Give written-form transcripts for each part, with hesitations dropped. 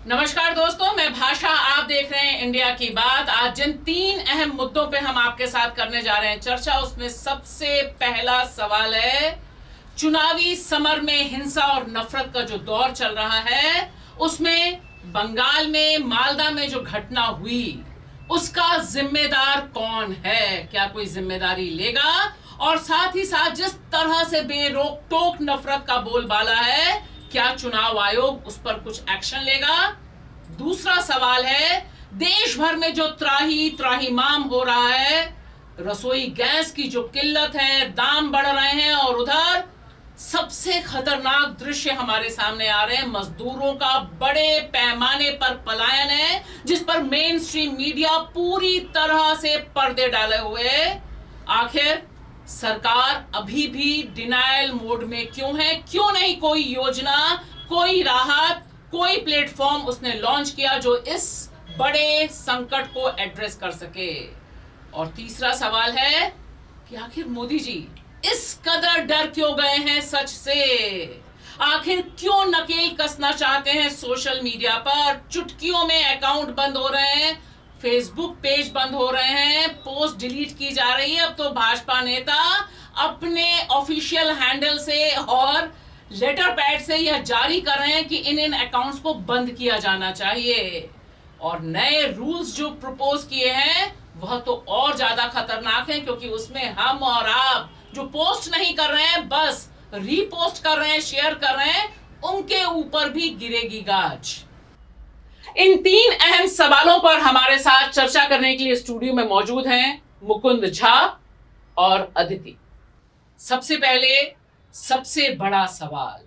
नमस्कार दोस्तों, मैं भाषा, आप देख रहे हैं इंडिया की बात। आज जिन 3 अहम मुद्दों पे हम आपके साथ करने जा रहे हैं चर्चा, उसमें सबसे पहला सवाल है चुनावी समर में हिंसा और नफरत का जो दौर चल रहा है, उसमें बंगाल में मालदा में जो घटना हुई उसका जिम्मेदार कौन है, क्या कोई जिम्मेदारी लेगा? और साथ ही साथ जिस तरह से बेरोक टोक नफरत का बोलबाला है, क्या चुनाव आयोग उस पर कुछ एक्शन लेगा? दूसरा सवाल है देश भर में जो त्राही त्राहीमाम हो रहा है, रसोई गैस की जो किल्लत है, दाम बढ़ रहे हैं, और उधर सबसे खतरनाक दृश्य हमारे सामने आ रहे हैं, मजदूरों का बड़े पैमाने पर पलायन है, जिस पर मेन स्ट्रीम मीडिया पूरी तरह से पर्दे डाले हुए है। आखिर सरकार अभी भी डिनायल मोड में क्यों है? क्यों नहीं कोई योजना, कोई राहत, कोई प्लेटफॉर्म उसने लॉन्च किया जो इस बड़े संकट को एड्रेस कर सके? और तीसरा सवाल है कि आखिर मोदी जी इस कदर डर क्यों गए हैं सच से? आखिर क्यों नकेल कसना चाहते हैं सोशल मीडिया पर? चुटकियों में अकाउंट बंद हो रहे हैं, फेसबुक पेज बंद हो रहे हैं, पोस्ट डिलीट की जा रही है। अब तो भाजपा नेता अपने ऑफिशियल हैंडल से और लेटर पैड से यह जारी कर रहे हैं कि इन अकाउंट्स को बंद किया जाना चाहिए। और नए रूल्स जो प्रपोज किए हैं वह तो और ज्यादा खतरनाक है, क्योंकि उसमें हम और आप जो पोस्ट नहीं कर रहे हैं, बस रीपोस्ट कर रहे हैं, शेयर कर रहे हैं, उनके ऊपर भी गिरेगी गाज। इन 3 अहम सवालों पर हमारे साथ चर्चा करने के लिए स्टूडियो में मौजूद हैं मुकुंद झा और अदिति। सबसे पहले सबसे बड़ा सवाल,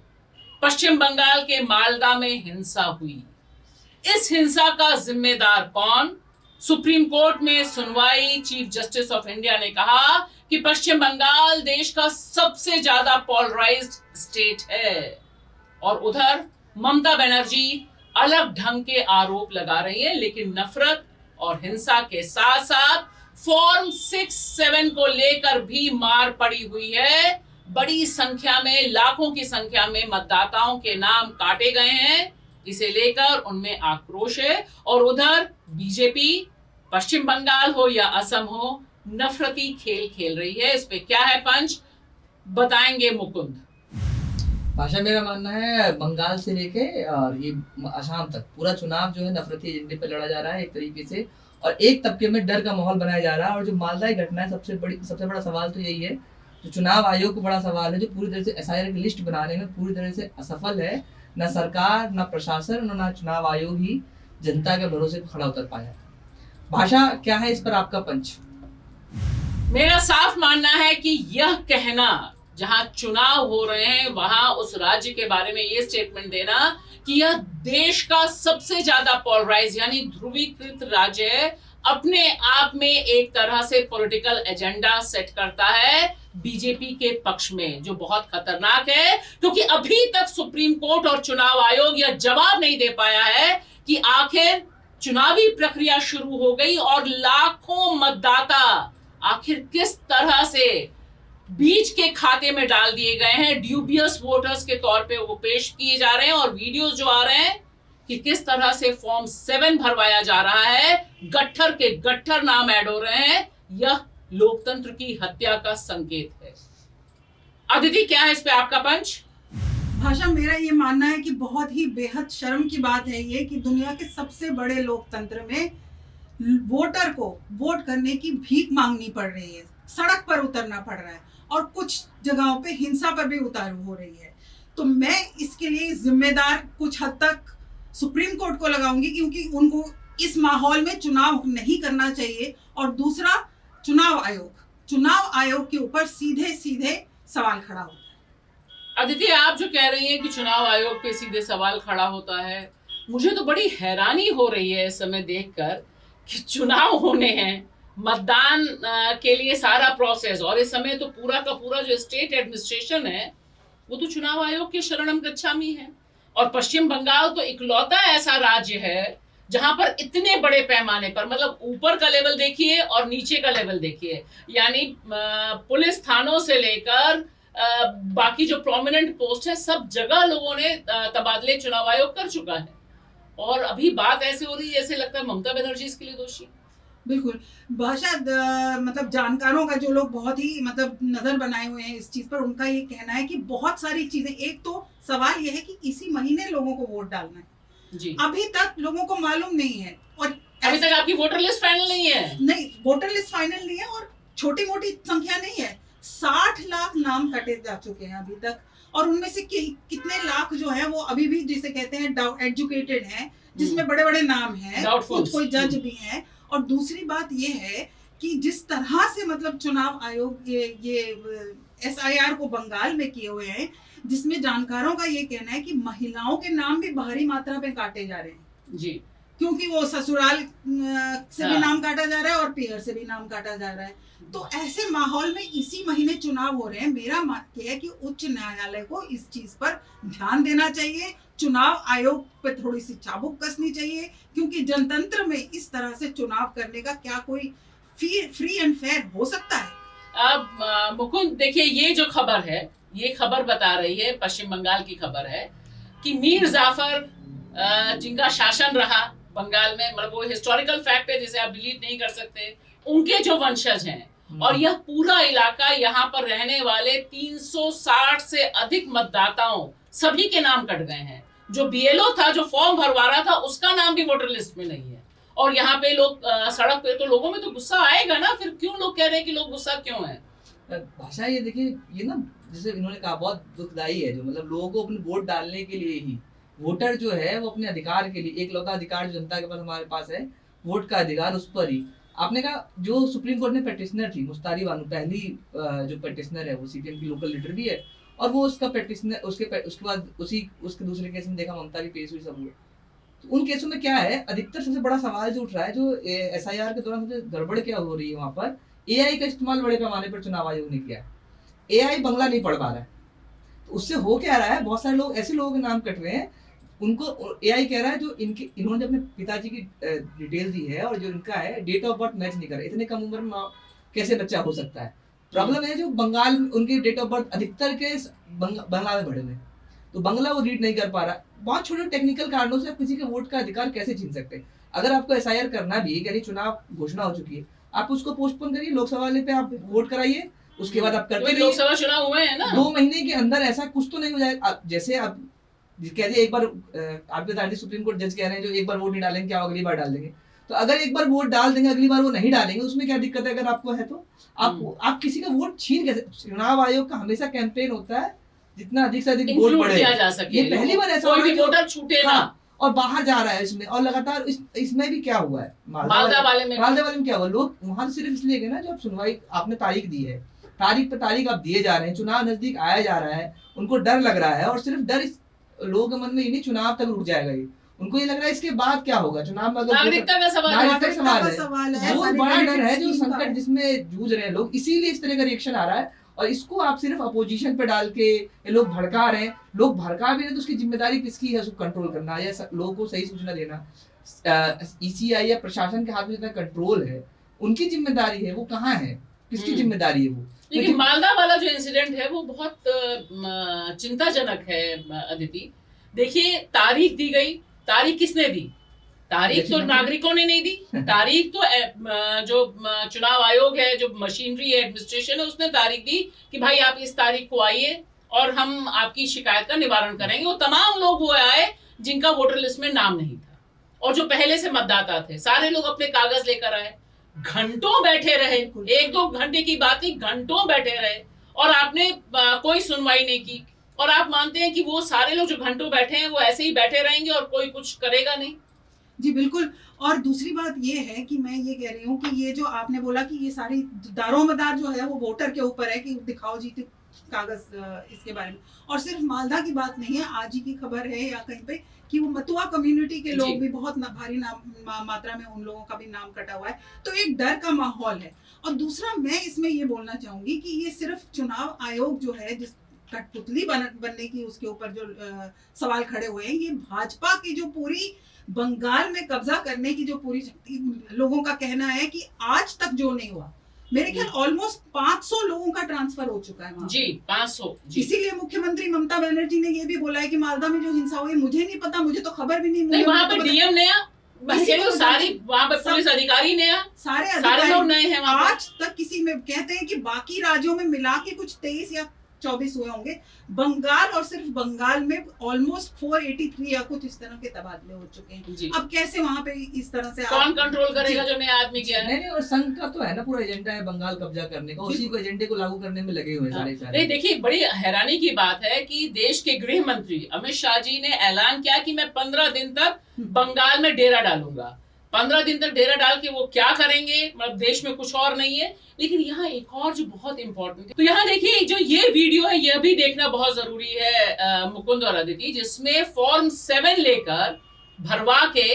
पश्चिम बंगाल के मालदा में हिंसा हुई, इस हिंसा का जिम्मेदार कौन? सुप्रीम कोर्ट में सुनवाई, चीफ जस्टिस ऑफ इंडिया ने कहा कि पश्चिम बंगाल देश का सबसे ज्यादा पोलराइज्ड स्टेट है, और उधर ममता बनर्जी अलग ढंग के आरोप लगा रही है, लेकिन नफरत और हिंसा के साथ साथ फॉर्म 6-7 को लेकर भी मार पड़ी हुई है। बड़ी संख्या में, लाखों की संख्या में मतदाताओं के नाम काटे गए हैं, इसे लेकर उनमें आक्रोश है। और उधर बीजेपी पश्चिम बंगाल हो या असम हो, नफरती खेल खेल रही है। इस पे क्या है पंच, बताएंगे मुकुंद। भाषा, मेरा मानना है बंगाल से लेके और ये असम तक पूरा चुनाव जो है नफरती एजेंडे पे लड़ा जा रहा है एक तरीके से, और एक तबके में डर का माहौल बनाया जा रहा है। और जो मालदा की घटना है, सबसे बड़ा सवाल तो यही है, जो चुनाव आयोग को बड़ा सवाल है, जो पूरी तरह से एसआईआर की लिस्ट बनाने में पूरी तरह से असफल है। न सरकार, न प्रशासन, न चुनाव आयोग ही जनता के भरोसे पर खड़ा उतर पाया। भाषा, क्या है इस पर आपका पंच? मेरा साफ मानना है कि यह कहना, जहां चुनाव हो रहे हैं वहां उस राज्य के बारे में यह स्टेटमेंट देना कि यह देश का सबसे ज्यादा पोलराइज यानी ध्रुवीकृत राज्य है, अपने आप में एक तरह से पॉलिटिकल एजेंडा सेट करता है बीजेपी के पक्ष में, जो बहुत खतरनाक है, क्योंकि अभी तक सुप्रीम कोर्ट और चुनाव आयोग यह जवाब नहीं दे पाया है कि आखिर चुनावी प्रक्रिया शुरू हो गई और लाखों मतदाता आखिर किस तरह से बीच के खाते में डाल दिए गए हैं, ड्यूबियस वोटर्स के तौर पे वो पेश किए जा रहे हैं। और वीडियोस जो आ रहे हैं कि किस तरह से फॉर्म 7 भरवाया जा रहा है, गट्ठर के गट्ठर नाम ऐड हो रहे हैं, यह लोकतंत्र की हत्या का संकेत है। अदिति, क्या है इस पे आपका पंच? भाषा, मेरा ये मानना है कि बहुत ही बेहद शर्म की बात है ये कि दुनिया के सबसे बड़े लोकतंत्र में वोटर को वोट करने की भीख मांगनी पड़ रही है, सड़क पर उतरना पड़ रहा है, और कुछ जगहों पे हिंसा पर भी उतारू हो रही है। तो मैं इसके लिए जिम्मेदार कुछ हद तक सुप्रीम कोर्ट को लगाऊंगी, क्योंकि उनको इस माहौल में चुनाव नहीं करना चाहिए। और दूसरा, चुनाव आयोग के ऊपर सीधे सीधे सवाल खड़ा होता है। अदिति, आप जो कह रही हैं कि चुनाव आयोग पे सीधे सवाल खड़ा होता है, मुझे तो बड़ी हैरानी हो रही है इस समय देखकर कि चुनाव होने हैं, मतदान के लिए सारा प्रोसेस, और इस समय तो पूरा का पूरा जो स्टेट एडमिनिस्ट्रेशन है वो तो चुनाव आयोग के शरणम गच्छामी है। और पश्चिम बंगाल तो इकलौता ऐसा राज्य है जहां पर इतने बड़े पैमाने पर, मतलब ऊपर का लेवल देखिए और नीचे का लेवल देखिए, यानी पुलिस थानों से लेकर बाकी जो प्रोमिनेंट पोस्ट है, सब जगह लोगों ने तबादले चुनाव आयोग कर चुका है। और अभी बात ऐसे हो रही है जैसे लगता है ममता बनर्जी इसके लिए दोषी। बिल्कुल। भाषा मतलब जानकारों का जो लोग बहुत ही मतलब नजर बनाए हुए हैं इस चीज पर, उनका ये कहना है कि बहुत सारी चीजें, एक तो सवाल ये है कि इसी महीने लोगों को वोट डालना है जी। अभी तक लोगों को मालूम नहीं है, और अभी तक आपकी वोटर लिस्ट फाइनल नहीं है। नहीं, वोटर लिस्ट फाइनल नहीं है, और छोटी मोटी संख्या नहीं है। 60 लाख नाम कटे जा चुके हैं अभी तक, और उनमें से कितने लाख जो है वो अभी भी जिसे कहते हैं एजुकेटेड हैं, जिसमें बड़े बड़े नाम हैं, कुछ कोई जज भी हैं। और दूसरी बात ये है कि जिस तरह से मतलब चुनाव आयोग ये SIR को बंगाल में किए हुए हैं, जिसमें जानकारों का ये कहना है कि महिलाओं के नाम भी भारी मात्रा में काटे जा रहे हैं जी, क्योंकि वो ससुराल से भी नाम काटा जा रहा है और पीयर से भी नाम काटा जा रहा है। तो ऐसे माहौल में इसी महीने चुनाव हो रहे हैं। मेरा मानना है कि उच्च न्यायालय को इस चीज पर ध्यान देना चाहिए, चुनाव आयोग पे थोड़ी सी चाबुक कसनी चाहिए, क्योंकि जनतंत्र में इस तरह से चुनाव करने का क्या कोई फ्री एंड फेयर हो सकता है? अब मुकुंद देखिए, ये जो खबर है, ये खबर बता रही है, पश्चिम बंगाल की खबर है कि मीर जाफर जिनका शासन रहा बंगाल में, मतलब वो हिस्टोरिकल फैक्ट है जिसे आप डिलीट नहीं कर सकते, उनके जो वंशज हैं, और यह पूरा इलाका, यहाँ पर रहने वाले 360 से अधिक मतदाताओं सभी के नाम कट गए हैं। जो BLO था, जो फॉर्म भरवा रहा था, उसका नाम भी वोटर लिस्ट में नहीं है। और यहाँ पे लोग सड़क पे, तो लोगों में तो गुस्सा आएगा ना, फिर क्यों लोग कह रहे हैं कि लोग गुस्सा क्यों है? भाषा ये देखिए, ये ना जैसे इन्होंने कहा बहुत दुखदाई है, जो मतलब लोगों को अपने वोट डालने के लिए ही, वोटर जो है वो अपने अधिकार के लिए, एक लौता अधिकार जो जनता के पास हमारे पास है, वोट का अधिकार, उस पर ही। आपने कहा जो सुप्रीम कोर्ट में पेटिशनर थी मुस्तारी बानू, पहली जो पेटिशनर है, वो CPM की लोकल लीडर भी है, और वो उसका पेटिशनर, उसके बाद उसके दूसरे केस में देखा ममता की पेश हुई, सब हुए। तो उन केसों में क्या है, अधिकतर सबसे बड़ा सवाल जो उठ रहा है, जो SIR के दौरान सबसे गड़बड़ क्या हो रही है, वहां पर AI का इस्तेमाल बड़े पैमाने पर चुनाव आयोग ने किया है। AI बंगला नहीं पढ़ पा रहा है, तो उससे हो क्या रहा है, बहुत सारे लोग, ऐसे लोगों के नाम कट रहे हैं, उनको AI कह रहा है जो इन्होंने अपने पिताजी की डिटेल दी है और जो इनका है, डेट ऑफ बर्थ मैच नहीं कर रहा, इतने कम उम्र में कैसे बच्चा हो सकता है। प्रॉब्लम है जो बंगाल में उनकी डेट ऑफ बर्थ अधिकतर के बंगला में पढ़े हुए, तो बंगला वो रीड नहीं कर पा रहा। बहुत छोटे टेक्निकल कारणों से आप किसी के वोट का अधिकार कैसे छीन सकते हैं? अगर आपको SIR करना भी है, यानी चुनाव घोषणा हो चुकी है, आप उसको पोस्टपोन करिए, लोकसभा वाले पे आप वोट कराइए, उसके बाद आप करते रहिए। लोकसभा चुनाव हुए हैं ना, 2 महीने के अंदर ऐसा कुछ तो नहीं हो जाएगा। जैसे आप कह दिए एक बार, आप बता रहे सुप्रीम कोर्ट जज कह रहे हैं जो एक बार वोट नहीं डालेंगे क्या अगली बार डाल देंगे, तो अगर एक बार वोट डाल देंगे अगली बार वो नहीं डालेंगे, उसमें क्या दिक्कत है? अगर आपको है तो आप किसी का वोट छीन कैसे? चुनाव आयोग का हमेशा कैंपेन होता है जितना अधिक से अधिक वोट पड़े, किया जा सके, ये पहली बार ऐसा कोई भी वोटर छूटे ना, और बाहर जा रहा है इसमें। और लगातार इसमें भी क्या हुआ है, मालदा वाले में क्या हुआ, लोग वहां सिर्फ इसलिए गए ना, जब सुनवाई आपने तारीख दी है, तारीख पे तारीख आप दिए जा रहे हैं, चुनाव नजदीक आया जा रहा है, उनको डर लग रहा है, और सिर्फ डर लोगों के मन में ये नहीं चुनाव तक रुक जाएगा, ये उनको ये लग रहा है इसके बाद क्या होगा चुनाव में, अगर नागरिकता का सवाल है, बहुत बड़ा डर है जो संकट जिसमें जूझ रहे हैं लोग, इसीलिए इस तरह का रिएक्शन आ रहा है। और इसको आप सिर्फ अपोजिशन पे डाल के ये लोग भड़का रहे हैं, लोग भड़का भी रहे तो उसकी जिम्मेदारी किसकी है? उसको कंट्रोल करना या लोगों को सही सूचना देना। ECI या प्रशासन के हाथ में जितना कंट्रोल है, उनकी जिम्मेदारी है, वो कहाँ है, किसकी जिम्मेदारी है वो? लेकिन मालदा वाला जो इंसिडेंट है वो बहुत चिंताजनक है अदिति। देखिए, तारीख दी गई, तारीख किसने दी? तारीख तो नागरिकों ने नहीं दी, तारीख तो जो चुनाव आयोग है, जो मशीनरी है, एडमिनिस्ट्रेशन है, उसने तारीख दी कि भाई आप इस तारीख को आइए और हम आपकी शिकायत का निवारण करेंगे। वो तमाम लोग वो आए जिनका वोटर लिस्ट में नाम नहीं था, और जो पहले से मतदाता थे, सारे लोग अपने कागज लेकर आए, घंटों बैठे रहे, 1-2 घंटे की बात नहीं, घंटों बैठे रहे, और आपने कोई सुनवाई नहीं की। और आप मानते हैं कि वो सारे लोग जो घंटों बैठे हैं वो ऐसे ही बैठे रहेंगे और कोई कुछ करेगा नहीं? जी बिल्कुल। और दूसरी बात ये है कि मैं ये कह रही हूँ कि ये जो आपने बोला कि ये सारी दारोमदार जो है वो वोटर के ऊपर है कि दिखाओ जी कागज इसके बारे में, और सिर्फ मालदा की बात नहीं है, आज ही की खबर है या कहीं पे कि वो मतुआ कम्युनिटी के लोग भी बहुत भारी मात्रा में उन लोगों का भी नाम कटा हुआ है। तो एक डर का माहौल है। और दूसरा मैं इसमें ये बोलना चाहूंगी कि ये सिर्फ चुनाव आयोग जो है जिस कठपुतली बनने की उसके ऊपर जो सवाल खड़े हुए हैं, ये भाजपा की जो पूरी बंगाल में कब्जा करने की जो पूरी शक्ति, लोगों का कहना है कि आज तक जो नहीं हुआ, मेरे ख्याल ऑलमोस्ट 500 लोगों का ट्रांसफर हो चुका है वहाँ। जी 500 जी। इसीलिए मुख्यमंत्री ममता बनर्जी ने ये भी बोला है कि मालदा में जो हिंसा हुई मुझे नहीं पता, मुझे तो खबर भी नहीं। नहीं वहाँ पे डीएम नया, इसी को सारी वहाँ पे पुलिस अधिकारी नया, सारे लोग नए हैं वहाँ पे। आज तक किसी में कहते हैं कि बाकी राज्यों में मिला के कुछ 23 या 24 हुए होंगे, बंगाल और सिर्फ बंगाल में ऑलमोस्ट 483 या कुछ इस तरह के तबादले हो चुके हैं। जी। अब कैसे वहाँ पे इस तरह से कौन कंट्रोल करेगा जो नया आदमी किया है? नहीं और संघ का तो है ना पूरा एजेंडा है बंगाल कब्जा करने का, उसी को एजेंडे को लागू करने में लगे हुए हैं सारे नहीं देखिए, बड़ी हैरानी की बात है कि देश के गृह मंत्री अमित शाह जी ने ऐलान किया कि मैं 15 दिन तक बंगाल में डेरा डालूंगा। 15 दिन तक डेरा डाल के वो क्या करेंगे, मतलब देश में कुछ और नहीं है। लेकिन यहाँ एक और जो बहुत इंपॉर्टेंट है, तो यहाँ देखिए जो ये वीडियो है यह भी देखना बहुत जरूरी है मुकुंद और अदिति, जिसमें फॉर्म 7 लेकर भरवा के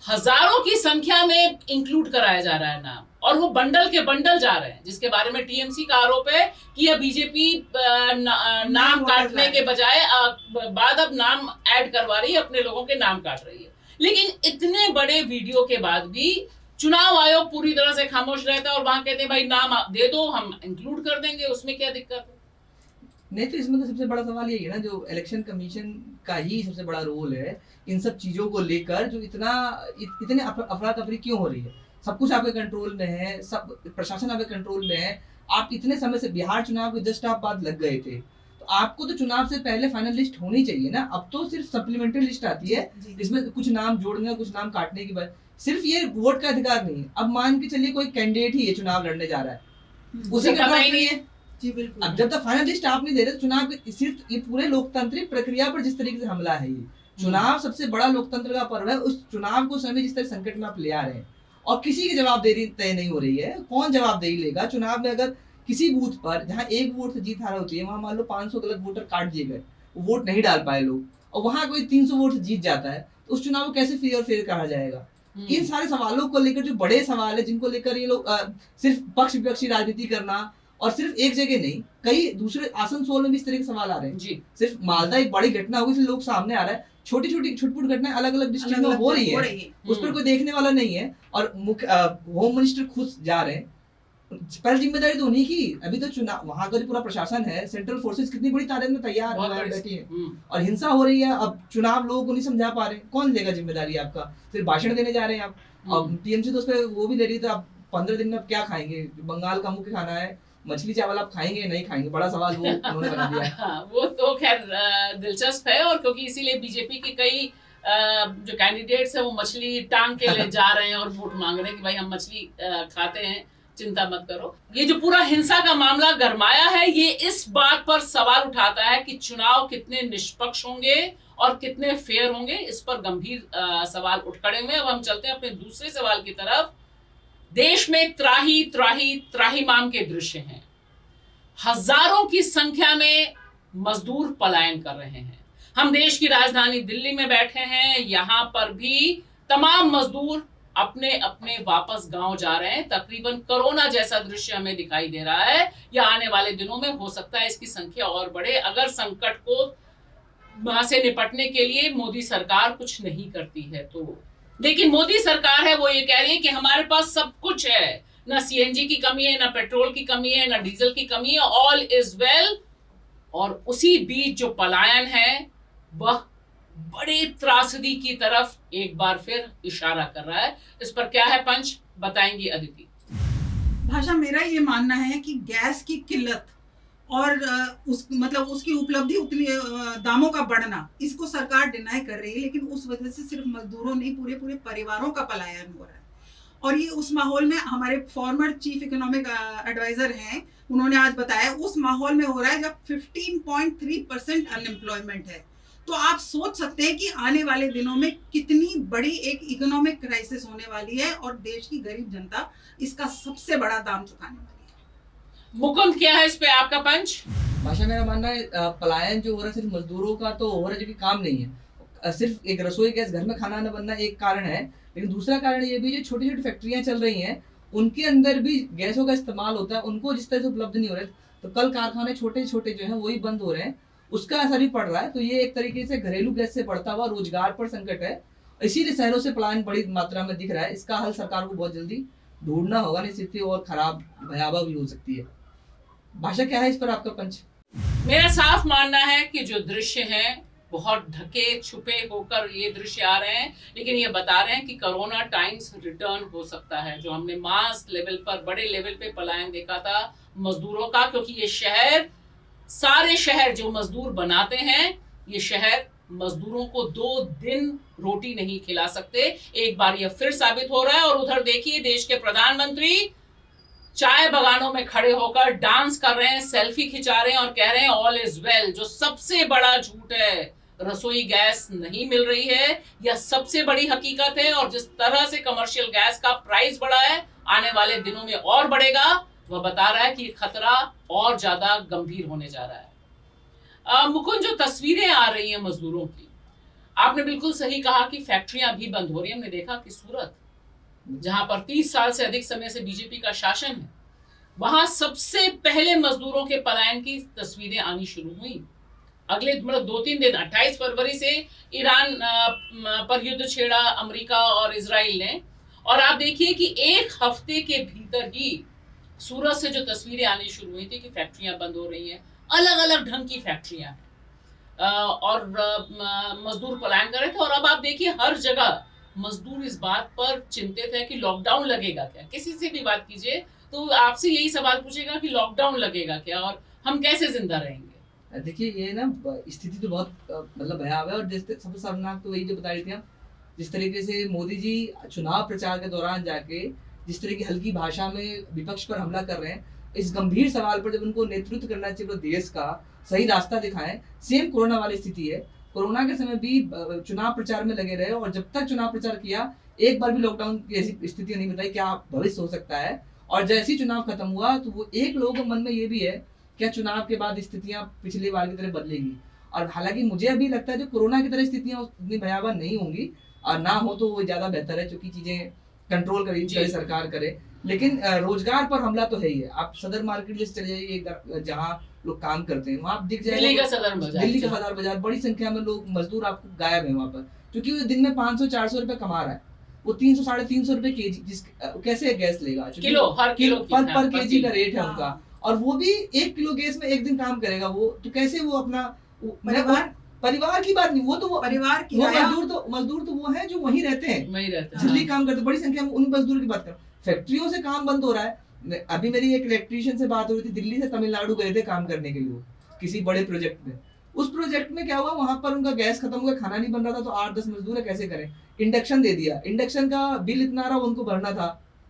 हजारों की संख्या में इंक्लूड कराया जा रहा है नाम, और वो बंडल के बंडल जा रहे हैं, जिसके बारे में टीएमसी का आरोप है कि यह बीजेपी नाम काटने के बजाय बाद अब नाम ऐड करवा रही है, अपने लोगों के नाम काट रही है। लेकिन इतने बड़े वीडियो के बाद भी चुनाव आयोग पूरी तरह से खामोश रहता है और वहां कहते हैं भाई नाम दे दो, हम इंक्लूड कर देंगे, उसमें क्या दिक्कत है? नहीं तो इसमें तो सबसे बड़ा सवाल यही है ना, जो इलेक्शन कमीशन का ही सबसे बड़ा रोल है इन सब चीजों को लेकर, जो इतने अफरा तफरी क्यों हो रही है। सब कुछ आपके कंट्रोल में है, सब प्रशासन आपके कंट्रोल में है, आप इतने समय से बिहार चुनाव के जस्ट आप बाद लग गए थे, तो आपको तो चुनाव से पहले फाइनल लिस्ट होनी चाहिए ना। अब तो सिर्फ सप्लीमेंट्री लिस्ट आती है जिसमें कुछ नाम जोड़ने कुछ नाम काटने की बात, सिर्फ ये वोट का अधिकार नहीं है। अब मान के चलिए कोई कैंडिडेट ही है चुनाव लड़ने जा रहा है, उसी का ही नहीं है जी बिल्कुल। अब जब तक फाइनल लिस्ट आप नहीं दे रहे, चुनाव के सिर्फ ये पूरे लोकतांत्रिक प्रक्रिया पर जिस तरीके से हमला है, ये चुनाव सबसे बड़ा लोकतंत्र का पर्व है, उस चुनाव को समय जिस तरह संकट में आप ले आ रहे हैं और किसी की जवाबदेही तय नहीं हो रही है, कौन जवाबदेही लेगा चुनाव में? अगर किसी बूथ पर जहाँ एक वोट से जीत हारा होती है, वहां मान लो 500 गलत वोटर काट दिए गए, वोट नहीं डाल पाए लोग, और वहां कोई 300 वोट से जीत जाता है, तो उस चुनाव को कैसे फ्री और फेयर कहा जाएगा? इन सारे सवालों को लेकर जो बड़े सवाल है, जिनको लेकर ये लोग सिर्फ पक्ष विपक्षी राजनीति करना, और सिर्फ एक जगह नहीं, कई दूसरे आसनसोल में भी इस तरह के सवाल आ रहे हैं जी। सिर्फ मालदा एक बड़ी घटना होगी इसलिए लोग सामने आ रहा है, छोटी छोटी छुटपुट घटनाएं अलग अलग डिस्ट्रिक्ट में हो रही है, उस पर कोई देखने वाला नहीं है, और होम मिनिस्टर खुद जा रहे हैं। पहले जिम्मेदारी तो उन्हीं की, अभी तो चुनाव वहां का जो पूरा प्रशासन है, सेंट्रल फोर्सेस कितनी बड़ी तादाद में तैयार बैठी है, और हिंसा हो रही है, अब चुनाव लोगों को नहीं समझा पा रहे, कौन लेगा जिम्मेदारी आपका? सिर्फ भाषण देने जा रहे हैं आप, अब टीएमसी तो उस पर वो भी ले रही है, तो आप 15 दिन में आप क्या खाएंगे? बंगाल का मुख्य खाना है मछली चावल, आप खाएंगे नहीं खाएंगे? बड़ा सवाल वो उन्होंने बना दिया। वो तो खैर दिलचस्प है, और क्योंकि इसीलिए बीजेपी के कई जो कैंडिडेट्स हैं वो मछली टांग के ले जा रहे हैं और वोट मांग रहे हैं कि भाई हम मछली खाते हैं, चिंता मत करो। ये जो पूरा हिंसा का मामला गरमाया है, ये इस बात पर सवाल उठाता है कि चुनाव कितने निष्पक्ष होंगे और कितने फेयर होंगे। इस पर गंभीर सवाल उठ खड़े हुए। अब हम चलते हैं अपने दूसरे सवाल की तरफ। देश में त्राही त्राही त्राहीमाम के दृश्य हैं। हजारों की संख्या में मजदूर पलायन कर रहे हैं। हम देश की राजधानी दिल्ली में बैठे हैं, यहाँ पर भी तमाम मजदूर अपने अपने वापस गांव जा रहे हैं। तकरीबन कोरोना जैसा दृश्य हमें दिखाई दे रहा है, या आने वाले दिनों में हो सकता है इसकी संख्या और बढ़े, अगर संकट को वहां से निपटने के लिए मोदी सरकार कुछ नहीं करती है तो। लेकिन मोदी सरकार है वो ये कह रही है कि हमारे पास सब कुछ है, ना सीएनजी की कमी है, ना पेट्रोल की कमी है, ना डीजल की कमी है, ऑल इज वेल। और उसी बीच जो पलायन है वह बड़े त्रासदी की तरफ एक बार फिर इशारा कर रहा है। इस पर क्या है पंच, बताएंगी अदिति। भाषा, मेरा ये मानना है कि गैस की किल्लत और उसकी उपलब्धि उतनी दामों का बढ़ना, इसको सरकार डिनाई कर रही है, लेकिन उस वजह से सिर्फ मजदूरों नहीं, पूरे पूरे परिवारों का पलायन हो रहा है। और ये उस माहौल में, हमारे फॉर्मर चीफ इकोनॉमिक एडवाइजर हैं, उन्होंने आज बताया, उस माहौल में हो रहा है जब 15.3% अनएम्प्लॉयमेंट है। तो आप सोच सकते हैं कि आने वाले दिनों में कितनी बड़ी एक इकोनॉमिक क्राइसिस होने वाली है, और देश की गरीब जनता इसका सबसे बड़ा दाम चुकाने वाली है। मुकुंद, क्या है इस पे आपका पंच? भाषा, मेरा मानना है पलायन जो हो रहा है सिर्फ मजदूरों का तो हो रहा है, जो कि काम नहीं है। सिर्फ एक रसोई गैस, घर में खाना न बनना एक कारण है, लेकिन दूसरा कारण ये भी, जो छोटी छोटी फैक्ट्रियां चल रही हैं उनके अंदर भी गैसों का इस्तेमाल होता है, उनको जिस तरह से उपलब्ध नहीं हो रहे, तो कल कारखाने छोटे छोटे जो है वही बंद हो रहे हैं, उसका असर भी पड़ रहा है। तो ये एक तरीके से घरेलू गैस से बढ़ता हुआ रोजगार पर संकट है, इसीलिए शहरों से पलायन बड़ी मात्रा में दिख रहा है। इसका हल सरकार को बहुत जल्दी ढूंढना होगा, नहीं स्थिति और खराब भयावह भी हो सकती है। भाषा क्या है इस पर आपका पंच? मेरा साफ मानना है कि जो दृश्य हैं बहुत ढके छुपे होकर ये दृश्य आ रहे हैं, लेकिन ये बता रहे हैं कि कोरोना टाइम्स रिटर्न हो सकता है। जो हमने मास लेवल पर, बड़े लेवल पे पलायन देखा था मजदूरों का, क्योंकि ये शहर, सारे शहर जो मजदूर बनाते हैं, ये शहर मजदूरों को 2 दिन रोटी नहीं खिला सकते। एक बार ये फिर साबित हो रहा है। और उधर देखिए देश के प्रधानमंत्री चाय बगानों में खड़े होकर डांस कर रहे हैं, सेल्फी खिंचा रहे हैं और कह रहे हैं ऑल इज वेल। जो सबसे बड़ा झूठ है, रसोई गैस नहीं मिल रही है, यह सबसे बड़ी हकीकत है। और जिस तरह से कमर्शियल गैस का प्राइस बढ़ा है, आने वाले दिनों में और बढ़ेगा, वह बता रहा है कि खतरा और ज्यादा गंभीर होने जा रहा है। मुकुंद, जो तस्वीरें आ रही हैं मजदूरों की, आपने बिल्कुल सही कहा कि फैक्ट्रियां भी बंद हो रही हैं। हमने देखा कि सूरत, जहां पर 30 साल से अधिक समय से बीजेपी का शासन है, वहां सबसे पहले मजदूरों के पलायन की तस्वीरें आनी शुरू हुई। अगले 2-3 दिन, 28 फरवरी से ईरान पर युद्ध छेड़ा अमेरिका और इजराइल ने, और आप देखिए कि एक हफ्ते के भीतर ही सूरत से जो तस्वीरें आनी शुरू हुई थी कि फैक्ट्रियां बंद हो रही हैं, अलग अलग ढंग की फैक्ट्रियां और मजदूर पलायन कर रहे थे। और अब आप देखिए हर जगह मजदूर इस बात पर चिंतित है कि लॉकडाउन लगेगा क्या। किसी से भी बात कीजिए तो आपसे यही सवाल पूछेगा कि लॉकडाउन लगेगा क्या और हम कैसे जिंदा रहेंगे। देखिए ये ना स्थिति तो बहुत मतलब भयावह है। और जैसे सबसे शर्मनाक तो वही जो बता रही थी आप, जिस तरीके से मोदी जी चुनाव प्रचार के दौरान जाके जिस तरह की हल्की भाषा में विपक्ष पर हमला कर रहे हैं, इस गंभीर सवाल पर जब उनको नेतृत्व करना चाहिए, देश का सही रास्ता दिखाएं। सेम कोरोना वाली स्थिति है। कोरोना के समय भी चुनाव प्रचार में लगे रहे और जब तक चुनाव प्रचार किया, एक बार भी लॉकडाउन की ऐसी स्थिति नहीं बताई क्या भविष्य हो सकता है। और जैसे ही चुनाव खत्म हुआ तो वो एक लोगों के मन में ये भी है क्या चुनाव के बाद स्थितियां पिछले बार की तरह बदलेगी। और हालांकि मुझे अभी लगता है जो कोरोना की तरह स्थितियां उतनी भयावह नहीं होंगी, और ना हो तो वो ज्यादा बेहतर है, क्योंकि चीजें कंट्रोल करेगी सरकार करे। लेकिन रोजगार पर हमला तो है ही है। आप सदर मार्केट जैसे चले जाइए, जहाँ लोग काम करते हैं, वहाँ दिख जाएगा दिल्ली का सदर बाजार, बड़ी संख्या में लोग मजदूर आपको गायब है वहाँ पर, क्योंकि वो दिन में 500-400 रुपए कमा रहा है। वो 300-350 रुपए केजी कैसे गैस लेगा, हर किलो पर केजी का रेट है उनका। और वो भी 1 किलो गैस में 1 दिन काम करेगा वो, तो कैसे वो अपना परिवार की बात नहीं, वो तो वो परिवार की मजदूर तो वो है जो वहीं रहते हैं, दिल्ली काम करते। बड़ी संख्या में उन मजदूर की बात कर, फैक्ट्रियों से काम बंद हो रहा है। अभी मेरी एक इलेक्ट्रीशियन से बात हो रही थी, दिल्ली से तमिलनाडु गए थे काम करने के लिए किसी बड़े प्रोजेक्ट में। उस प्रोजेक्ट में क्या हुआ, वहां पर उनका गैस खत्म हो गया, खाना नहीं बन रहा था, तो 8-10 मजदूर है, कैसे करें। इंडक्शन दे दिया, इंडक्शन का बिल इतना रहा, उनको भरना था,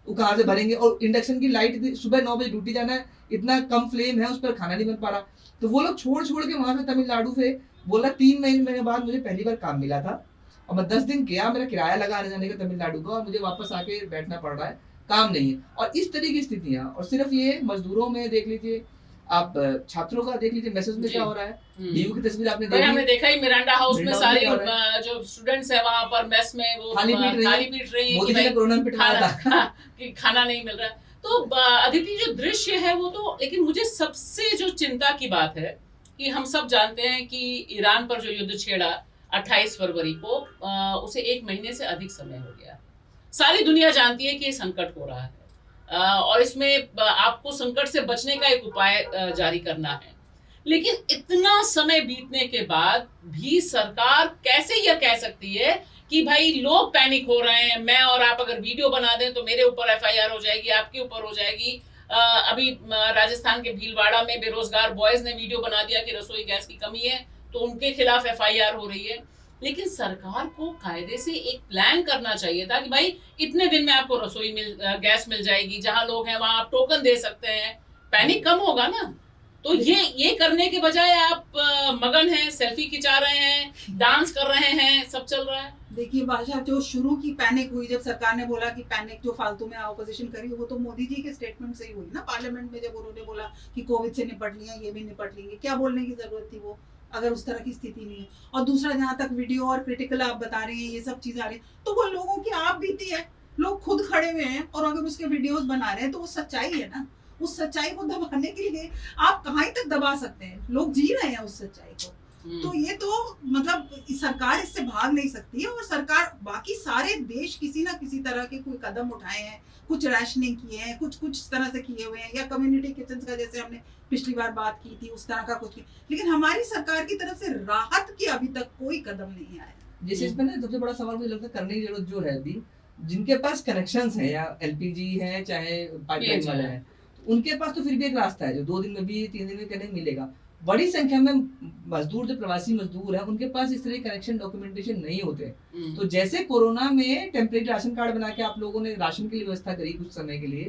वो कहाँ से भरेंगे। और इंडक्शन की लाइट, सुबह 9 बजे ड्यूटी जाना है, इतना कम फ्लेम है, उस पर खाना नहीं बन पा रहा। तो वो लोग छोड़ के वहां से तमिलनाडु से बोला 3 महीने बाद मुझे पहली बार काम मिला था, और मैं 10 दिन किया, मेरा किराया लगा आने जाने का तमिलनाडु का, और मुझे वापस आके बैठना पड़ रहा है, काम नहीं है। और इस तरह की स्थितियां, और सिर्फ ये मजदूरों में देख लीजिए आप, छात्रों का देख लीजिए मैसेज में क्या हो रहा है। डीयू की तस्वीर आपने देखी, हमने देखा ही मिरांडा हाउस में सारी जो स्टूडेंट्स है वहां पर मेस में वो थाली पीट रही है कि खाना नहीं मिल रहा। तो अदिति जो दृश्य है वो तो, लेकिन मुझे सबसे जो चिंता की बात है कि हम सब जानते हैं कि ईरान पर जो युद्ध छेड़ा 28 फरवरी को, उसे 1 महीने से अधिक समय हो गया। सारी दुनिया जानती है कि ये संकट हो रहा है, और इसमें आपको संकट से बचने का एक उपाय जारी करना है। लेकिन इतना समय बीतने के बाद भी सरकार कैसे यह कह सकती है कि भाई लोग पैनिक हो रहे हैं, मैं और आप अगर वीडियो बना दें तो मेरे ऊपर FIR हो जाएगी, आपके ऊपर हो जाएगी। अभी राजस्थान के भीलवाड़ा में बेरोजगार बॉयज ने वीडियो बना दिया कि रसोई गैस की कमी है, तो उनके खिलाफ FIR हो रही है। लेकिन सरकार को कायदे से एक प्लान करना चाहिए था कि भाई इतने दिन में आपको गैस मिल जाएगी, जहां लोग हैं वहां आप टोकन दे सकते हैं, पैनिक कम होगा ना। तो ये करने के बजाय आप मगन हैं, सेल्फी खिंचा रहे हैं, डांस कर रहे हैं, सब चल रहा है। देखिए भाषा, जो शुरू की पैनिक हुई जब सरकार ने बोला कि पैनिक जो फालतू में ऑपोजिशन करी, वो तो मोदी जी के स्टेटमेंट से ही हुई ना, पार्लियामेंट में जब उन्होंने बोला कि कोविड से निपट लिया, ये भी निपट लेंगे। क्या बोलने की जरूरत थी वो, अगर उस तरह की स्थिति नहीं है। और दूसरा, जहाँ तक वीडियो और क्रिटिकल आप बता रहे हैं, ये सब चीज आ रही है, तो वो लोगों की आप बीती है, लोग खुद खड़े हुए हैं और अगर उसके वीडियोस बना रहे हैं तो वो सच्चाई है ना। उस सच्चाई को दबाने के लिए आप कहाँ तक दबा सकते हैं, लोग जी रहे हैं उस सच्चाई को। तो ये तो मतलब सरकार इससे भाग नहीं सकती है, और सरकार बाकी सारे देश किसी ना किसी तरह के कोई कदम उठाए हैं, कुछ राशनिंग किए हैं, कुछ तरह से किए हुए हैं, या कम्युनिटी किचन का जैसे हमने पिछली बार बात की थी उस तरह का कुछ, लेकिन हमारी सरकार की तरफ से राहत की अभी तक कोई कदम नहीं आया। जैसे इसमें ना सबसे बड़ा सवाल मुझे लगता है करने की जरूरत जो है अभी, जिनके पास कनेक्शंस है या एलपीजी है चाहे पाइपलाइन वाले हैं, तो उनके पास तो फिर भी एक रास्ता है जो 2 दिन में भी 3 दिन में कनेक्ट मिलेगा। बड़ी संख्या में मजदूर जो प्रवासी मजदूर है उनके पास इस तरह कनेक्शन डॉक्यूमेंटेशन नहीं होते। तो जैसे कोरोना में टेम्परेरी राशन कार्ड बना के आप लोगों ने राशन की व्यवस्था करी कुछ समय के लिए,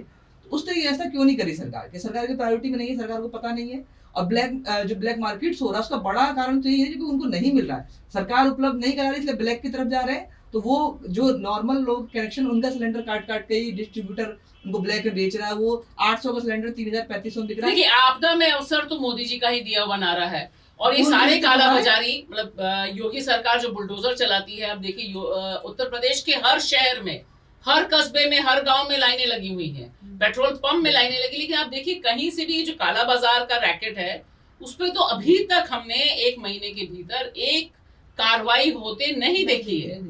तो उस तरह की व्यवस्था क्यों नहीं करी सरकार के? सरकार की प्रायोरिटी में नहीं है, सरकार को पता नहीं है। और जो ब्लैक मार्केट्स हो रहा है उसका बड़ा कारण तो ये है कि उनको नहीं मिल रहा है, सरकार उपलब्ध नहीं करा रही, इसलिए ब्लैक की तरफ जा रहे हैं। तो वो जो नॉर्मल लोग कनेक्शन उनका सिलेंडर काट के ही डिस्ट्रीब्यूटर उनको ब्लैक में बेच रहा है, वो 800 का सिलेंडर 3000-3500 बिक रहा है। देखिए, आपदा में अवसर तो मोदी जी का ही दिया हुआ नारा है, और ये सारे कालाबाजारी मतलब योगी सरकार जो बुलडोजर चलाती है। अब देखिए उत्तर प्रदेश के हर शहर में, हर कस्बे में, हर गांव में लाइनें लगी हुई हैं, पेट्रोल पंप में लाइनें लगी, लेकिन आप देखिए कहीं से भी जो काला बाजार का रैकेट है उस पर तो अभी तक हमने 1 महीने के भीतर एक कार्रवाई होते नहीं देखी है।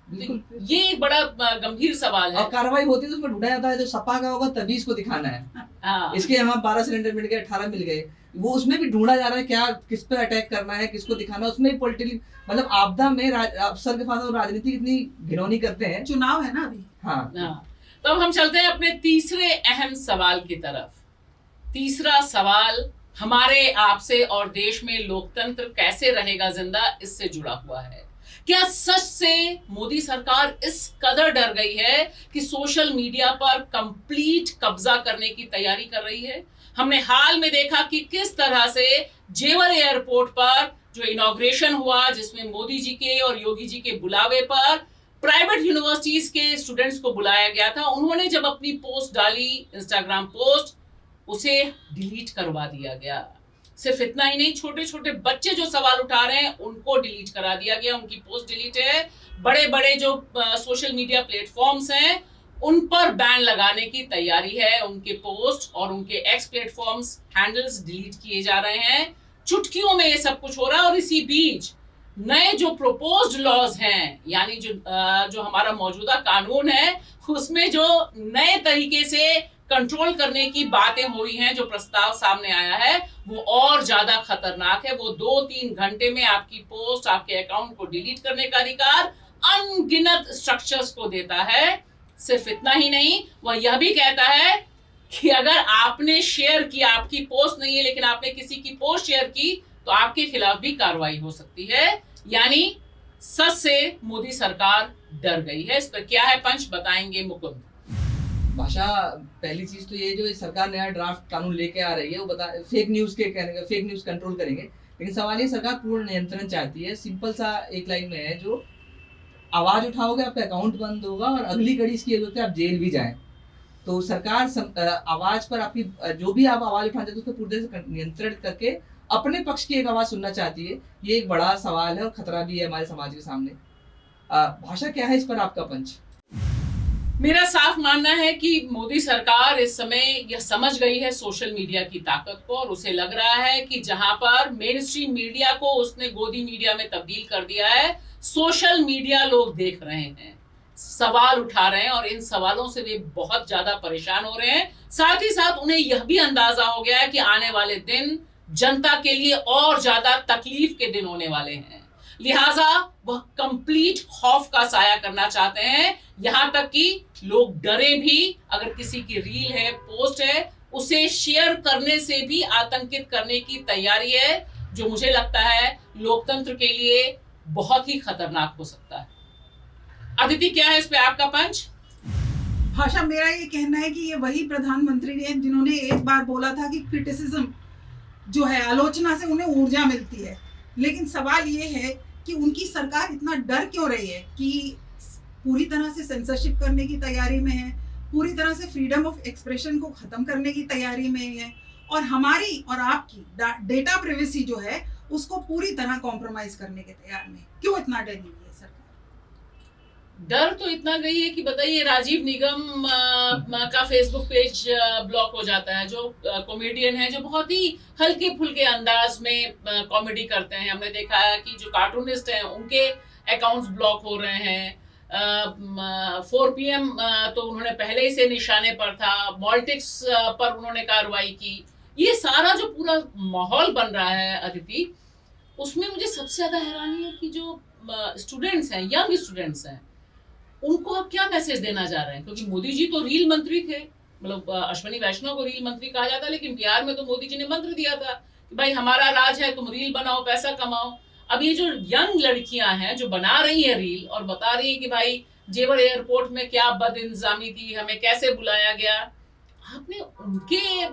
ये एक बड़ा गंभीर सवाल है। और कार्रवाई होती है तो उसमें ढूंढा जाता है जो सपा का होगा तभी इसको दिखाना है। इसके यहाँ 12 सिलेंडर मिल गए, 18 मिल गए, वो उसमें भी ढूंढा जा रहा है क्या किस पे अटैक करना है, किसको दिखाना है। उसमें पॉलिटिकल मतलब आपदा में अफसर के पास राजनीति कितनी घिनौनी करते हैं। चुनाव है ना अभी। हाँ। तो अब हम चलते हैं अपने तीसरे अहम सवाल की तरफ। तीसरा सवाल हमारे आपसे और देश में लोकतंत्र कैसे रहेगा जिंदा, इससे जुड़ा हुआ है। क्या सच से मोदी सरकार इस कदर डर गई है कि सोशल मीडिया पर कंप्लीट कब्जा करने की तैयारी कर रही है? हमने हाल में देखा कि किस तरह से जेवर एयरपोर्ट पर जो इनॉग्रेशन हुआ, जिसमें मोदी जी के और योगी जी के बुलावे पर प्राइवेट यूनिवर्सिटीज के स्टूडेंट्स को बुलाया गया था, उन्होंने जब अपनी पोस्ट डाली, इंस्टाग्राम पोस्ट, उसे डिलीट करवा दिया गया। सिर्फ इतना ही नहीं, छोटे छोटे बच्चे जो सवाल उठा रहे हैं उनको डिलीट करा दिया गया, उनकी पोस्ट डिलीट है। बड़े बड़े जो सोशल मीडिया प्लेटफॉर्म्स हैं उन पर बैन लगाने की तैयारी है, उनके पोस्ट और उनके एक्स प्लेटफॉर्म्स हैंडल्स डिलीट किए जा रहे हैं। चुटकियों में ये सब कुछ हो रहा है। और इसी बीच नए जो प्रोपोज्ड लॉज हैं, यानी जो हमारा मौजूदा कानून है, उसमें जो नए तरीके से कंट्रोल करने की बातें हुई हैं, जो प्रस्ताव सामने आया है, वो और ज्यादा खतरनाक है। वो 2-3 घंटे में आपकी पोस्ट, आपके अकाउंट को डिलीट करने का अधिकार अनगिनत स्ट्रक्चर्स को देता है। सिर्फ इतना ही नहीं, वह यह भी कहता है कि अगर आपने शेयर किया, आपकी पोस्ट नहीं है लेकिन आपने किसी की पोस्ट शेयर की, तो आपके खिलाफ भी कार्रवाई हो सकती है। यानी सच से मोदी सरकार डर गई है। इस पर क्या है पंच, बताएंगे मुकुंद। भाषा, पहली चीज तो ये जो सरकार नया ड्राफ्ट कानून लेके आ रही है वो बता फेक न्यूज के कहने का, फेक न्यूज कंट्रोल करेंगे, लेकिन सवाल ये सरकार पूर्ण नियंत्रण चाहती है। सिंपल सा एक लाइन में है, जो आवाज उठाओगे आपका अकाउंट बंद होगा और अगली कड़ी इसकी ये होती है आप जेल भी जाएं। तो सरकार आवाज पर आपकी जो भी आप आवाज उठाते हैं तो उसको पूरी तरह से नियंत्रण करके अपने पक्ष की एक आवाज सुनना चाहती है। ये एक बड़ा सवाल है और खतरा भी है हमारे समाज के सामने। भाषा, क्या है इस पर आपका पंच? मेरा साफ मानना है कि मोदी सरकार इस समय यह समझ गई है सोशल मीडिया की ताकत को, और उसे लग रहा है कि जहां पर मेन स्ट्रीम मीडिया को उसने गोदी मीडिया में तब्दील कर दिया है, सोशल मीडिया लोग देख रहे हैं, सवाल उठा रहे हैं, और इन सवालों से वे बहुत ज्यादा परेशान हो रहे हैं। साथ ही साथ उन्हें यह भी अंदाजा हो गया है कि आने वाले दिन जनता के लिए और ज्यादा तकलीफ के दिन होने वाले हैं। लिहाजा वह कंप्लीट खौफ का साया करना चाहते हैं, यहां तक कि लोग डरे भी। अगर किसी की रील है, पोस्ट है, उसे शेयर करने से भी आतंकित करने की तैयारी है, जो मुझे लगता है लोकतंत्र के लिए बहुत ही खतरनाक हो सकता है। अदिति, क्या है इस पे आपका पंच? भाषा, मेरा ये कहना है कि ये वही प्रधानमंत्री हैं जिन्होंने एक बार बोला था कि क्रिटिसिज्म जो है, आलोचना से उन्हें ऊर्जा मिलती है। लेकिन सवाल ये है कि उनकी सरकार इतना डर क्यों रही है कि पूरी तरह से सेंसरशिप करने की तैयारी में है, पूरी तरह से फ्रीडम ऑफ एक्सप्रेशन को खत्म करने की तैयारी में है, और हमारी और आपकी डेटा प्राइवेसी जो है उसको पूरी तरह कॉम्प्रोमाइज करने के तैयार में। क्यों इतना डरी हुई है सरकार? डर तो इतना गई है कि बताइए, राजीव निगम का फेसबुक पेज ब्लॉक हो जाता है, जो कॉमेडियन है, जो बहुत ही हल्के फुल्के अंदाज में कॉमेडी करते हैं। हमने देखा है कि जो कार्टूनिस्ट हैं उनके अकाउंट्स ब्लॉक हो रहे हैं। 4 PM तो उन्होंने पहले ही से निशाने पर था, पॉलिटिक्स पर उन्होंने कार्रवाई की। ये सारा जो पूरा माहौल बन रहा है अदिति, उसमें मुझे सबसे ज्यादा हैरानी है कि जो स्टूडेंट्स हैं, यंग स्टूडेंट्स हैं, उनको अब क्या मैसेज देना जा रहे हैं। क्योंकि मोदी जी तो रील मंत्री थे, मतलब अश्विनी वैष्णव को रील मंत्री कहा जाता है, लेकिन बिहार में तो मोदी जी ने मंत्र दिया था कि भाई हमारा राज है, तुम रील बनाओ, पैसा कमाओ। अब ये जो यंग लड़कियां हैं जो बना रही हैं रील और बता रही हैं कि भाई जेवर एयरपोर्ट में क्या बदइंतजामी थी, हमें कैसे बुलाया गया, आपने उनके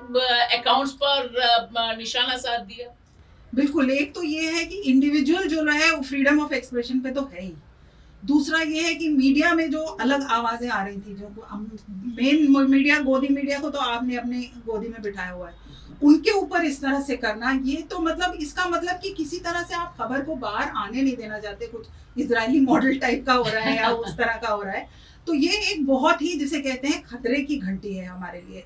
अकाउंट्स पर निशाना साध दिया। बिल्कुल, एक तो ये है कि इंडिविजुअल जो है वो फ्रीडम ऑफ एक्सप्रेशन पे तो है ही। दूसरा ये है कि मीडिया में जो अलग आवाजें आ रही थी, जो मेन मीडिया, गोदी मीडिया को तो आपने अपने गोदी में बिठाया हुआ है, उनके ऊपर इस तरह से करना, ये तो मतलब इसका मतलब कि किसी तरह से आप खबर को बाहर आने नहीं देना चाहते, कुछ इजरायली मॉडल टाइप का हो रहा है या उस तरह का हो रहा है। तो ये एक बहुत ही, जिसे कहते हैं, खतरे की घंटी है हमारे लिए,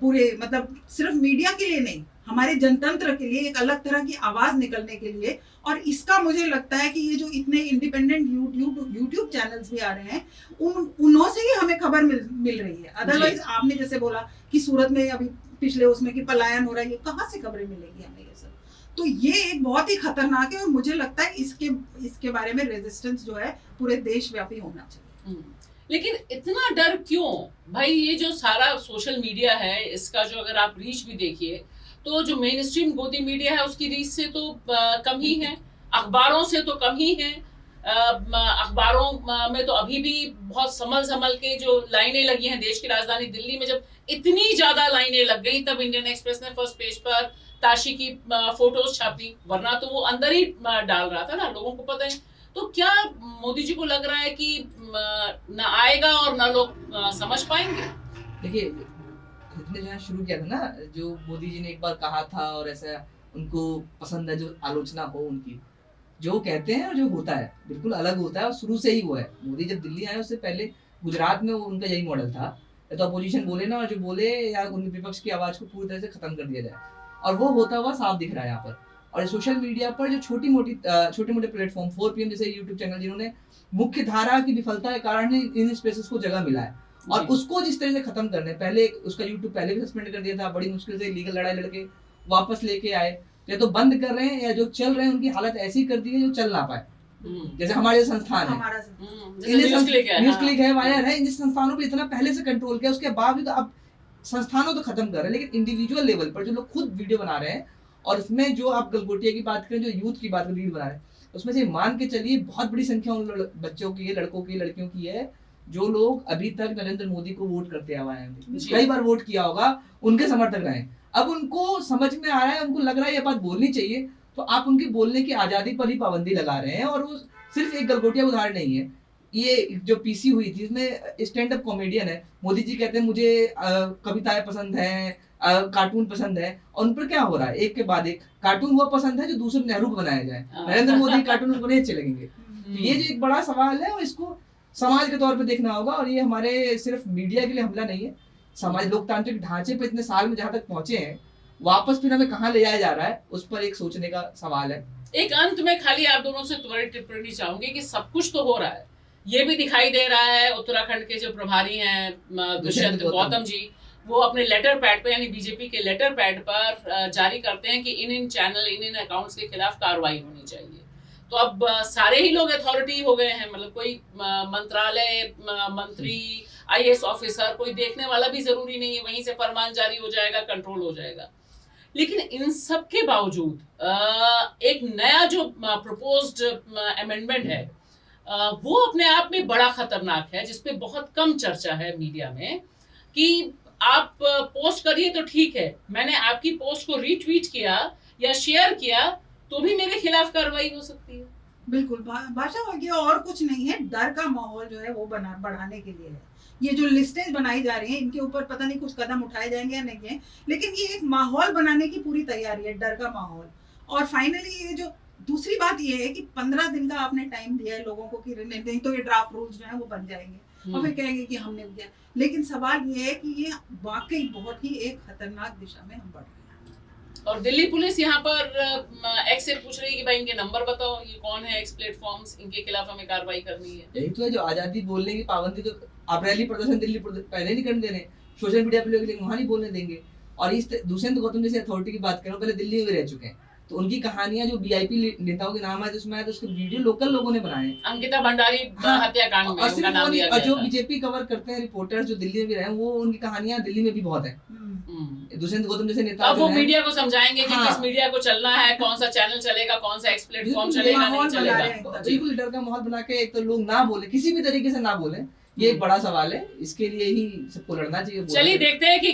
पूरे मतलब सिर्फ मीडिया के लिए नहीं, हमारे जनतंत्र के लिए एक अलग तरह की आवाज निकलने के लिए। और इसका मुझे लगता है कि ये जो इतने इंडिपेंडेंट यूट्यूब चैनल्स भी आ रहे हैं, उन्हों से ही हमें खबर मिल रही है। अदरवाइज आपने जैसे बोला कि सूरत में अभी पिछले उसमें कि पलायन हो रहा है, ये कहाँ से खबरें मिलेगी हमें ये सब। तो ये एक बहुत ही खतरनाक है और मुझे लगता है इसके बारे में रेजिस्टेंस जो है पूरे देशव्यापी होना चाहिए। लेकिन इतना डर क्यों भाई? ये जो सारा सोशल मीडिया है, इसका जो अगर आप रीच भी देखिए, तो जो मेन स्ट्रीम गोदी मीडिया है उसकी रीच से तो कम ही है, अखबारों से तो कम ही है। अखबारों में तो अभी भी बहुत संभल के जो लाइनें लगी हैं, देश की राजधानी दिल्ली में जब इतनी ज्यादा लाइनें लग गई, तब इंडियन एक्सप्रेस ने फर्स्ट पेज पर ताशी की फोटोज छापी, वरना तो वो अंदर ही डाल रहा था ना, लोगों को पता है। तो क्या मोदी जी को लग रहा है कि ना आएगा और ना लोग समझ पाएंगे? देखिए, जितने जहाँ शुरू किया था ना, जो मोदी जी ने एक बार कहा था और ऐसा उनको पसंद है जो आलोचना हो उनकी, जो कहते हैं और जो होता है बिल्कुल अलग होता है, और शुरू से ही वो है। मोदी जब दिल्ली आए उससे पहले गुजरात में उनका यही मॉडल था, या तो अपोजिशन बोले ना, और जो बोले या उनके विपक्ष की आवाज को पूरी तरह से खत्म कर दिया जाए, और वो होता हुआ साफ दिख रहा है यहाँ पर। और सोशल मीडिया पर जो छोटे मोटे प्लेटफॉर्म 4 PM जैसे यूट्यूब चैनल, जिन्होंने मुख्य धारा की विफलता के कारण इन स्पेसेस को जगह मिला है, और उसको जिस तरह से खत्म करने, पहले उसका यूट्यूब पहले भी सस्पेंड कर दिया था, बड़ी मुश्किल से लीगल लड़ाई लड़के वापस लेके आए, या तो बंद कर रहे हैं या जो चल रहे हैं उनकी हालत ऐसी कर दी है जो चल ना पाए। जैसे हमारे संस्थान है, न्यूज़ क्लिक है, वायर है, इन संस्थानों पे इतना पहले से कंट्रोल किया, उसके बावजूद अब संस्थानों तो खत्म कर रहे हैं, लेकिन इंडिविजुअल लेवल पर जो लोग खुद वीडियो बना रहे हैं, और उसमें जो आप गलगोटिया की बात करें, जो यूथ की बात करें, रील बना रहे हैं, उसमें से मान के चलिए बहुत बड़ी संख्या उन बच्चों की, लड़कों की, लड़कियों की है जो लोग अभी तक नरेंद्र मोदी को वोट करते आए हैं, कई बार वोट किया होगा, उनके समर्थक रहे। अब उनको समझ में आ रहा है, उनको लग रहा है ये बात बोलनी चाहिए, तो आप उनकी बोलने की आजादी पर ही पाबंदी लगा रहे हैं। और वो सिर्फ एक गलगोटिया उदाहरण नहीं है, ये जो पीसी हुई थी इसमें स्टैंड अप कॉमेडियन है, मोदी जी कहते हैं मुझे कविताएं पसंद है, कार्टून पसंद है, और उन पर क्या हो रहा है, एक के बाद एक कार्टून वो पसंद है जो दूसरे नेहरू को बनाया जाए, नरेंद्र मोदी कार्टून उनको नहीं अच्छे लगेंगे। तो ये जो एक बड़ा सवाल है, और इसको समाज के तौर पे देखना होगा, और ये हमारे सिर्फ मीडिया के लिए हमला नहीं है, समाज लोकतांत्रिक ढांचे पे इतने साल में जहाँ तक पहुंचे हैं, वापस फिर हमें कहाँ ले जाया जा रहा है, उस पर एक सोचने का सवाल है। एक अंत में खाली आप दोनों से त्वरित टिप्पणी चाहूंगी कि सब कुछ तो हो रहा है, ये भी दिखाई दे रहा है, उत्तराखंड के जो प्रभारी हैं दुष्यंत गौतम जी, वो अपने लेटर पैड पे, यानी बीजेपी के लेटर पैड पर जारी करते हैं कि इन चैनल, इन अकाउंट्स के खिलाफ कार्रवाई होनी चाहिए। तो अब सारे ही लोग अथॉरिटी हो गए हैं, मतलब कोई मंत्रालय, मंत्री, IAS ऑफिसर, कोई देखने वाला भी जरूरी नहीं है, वहीं से फरमान जारी हो जाएगा, कंट्रोल हो जाएगा। लेकिन इन सब के बावजूद एक नया जो प्रपोज्ड अमेंडमेंट है, वो अपने आप में बड़ा खतरनाक है, जिसपे बहुत कम चर्चा है मीडिया में, कि आप पोस्ट करिए तो ठीक है, मैंने आपकी पोस्ट को रीट्वीट किया या शेयर किया तो भी मेरे खिलाफ कार्रवाई हो सकती है। बिल्कुल, भाषा हो गया, और कुछ नहीं है, डर का माहौल जो है वो बढ़ाने के लिए है। ये जो लिस्टें बनाई जा रही हैं, इनके ऊपर पता नहीं कुछ कदम उठाए जाएंगे या नहीं है, लेकिन ये एक माहौल बनाने की पूरी तैयारी है, डर का माहौल। और फाइनली ये जो दूसरी बात ये है कि 15 दिन का आपने टाइम दिया है लोगों को कि नहीं तो ये ड्राफ्ट रूल्स जो है वो बन जाएंगे और फिर कहेंगे कि हमने दिया। लेकिन सवाल ये है कि ये वाकई बहुत ही एक खतरनाक दिशा में हम बढ़ रहे हैं। और दिल्ली पुलिस यहाँ पर एक्स से पूछ रही है कि भाई इनके नंबर बताओ, ये कौन है एक्स प्लेटफॉर्म्स, इनके खिलाफ हमें कार्रवाई करनी है। यही तो है जो आजादी बोलने की पाबंदी, तो आप रैली प्रदर्शन दिल्ली पहले नहीं करने दे रहे, सोशल मीडिया पे लोग वहां नहीं बोलने देंगे। और इस दूसरे तो गौतम जैसे अथॉरिटी की बात करो, पहले दिल्ली में भी रह चुके हैं, तो उनकी कहानियां जो वीआईपी नेताओं के नाम आए उसमें आए, तो उसके वीडियो लोकल लोगों ने बनाए। अंकिता भंडारी हत्याकांड में उनका नाम लिया गया जो था। बीजेपी कवर करते हैं रिपोर्टर्स जो दिल्ली में भी रहे, वो उनकी कहानियां दिल्ली में भी बहुत है। दुष्यंत गौतम जैसे नेता अब वो मीडिया को समझाएंगे कि हाँ। किस मीडिया को चलना है, कौन सा चैनल चलेगा, कौन सा एक्स प्लेटफॉर्म चलेगा, नहीं चलेगा। बिल्कुल डर का माहौल बना के एक तो लोग ना बोले, किसी भी तरीके से ना बोले, ये एक बड़ा सवाल है। इसके लिए ही सबको लड़ना चाहिए। चलिए देखते हैं कि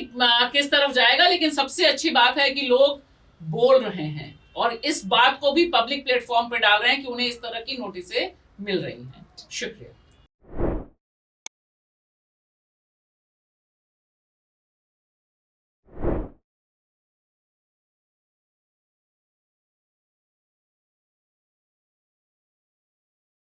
किस तरफ जाएगा, लेकिन सबसे अच्छी बात है कि लोग बोल रहे हैं और इस बात को भी पब्लिक प्लेटफॉर्म पे डाल रहे हैं कि उन्हें इस तरह की नोटिसें मिल रही हैं। शुक्रिया।